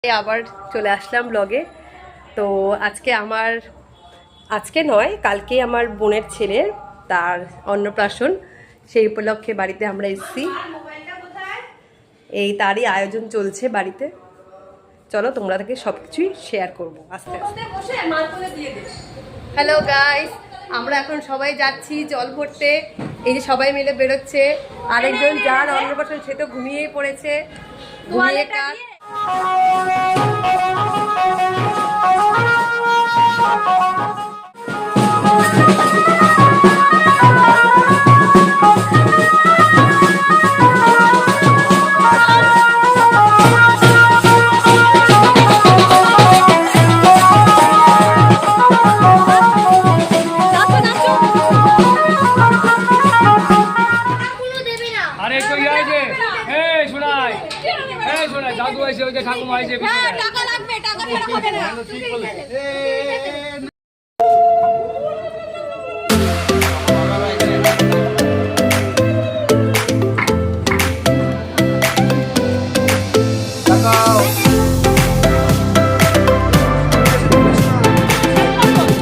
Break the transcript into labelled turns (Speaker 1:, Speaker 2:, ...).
Speaker 1: আবার চলে আসলাম ব্লগে। তো আজকে নয়, কালকে আমার বোনের ছেলের তার অন্নপ্রাশন, সেই উপলক্ষে বাড়িতে আমরা এসেছি। এই তারই আয়োজন চলছে বাড়িতে। চলো তোমরা থেকে সব কিছুই শেয়ার করবো আস্তে আস্তে। হ্যালো গাইস, আমরা এখন সবাই যাচ্ছি জল ভরতে। এই যে সবাই মিলে বেরোচ্ছে। আরেকজন যার অন্নপ্রাশন সে তো ঘুমিয়েই পড়েছে। ঘুমিয়ে কাজ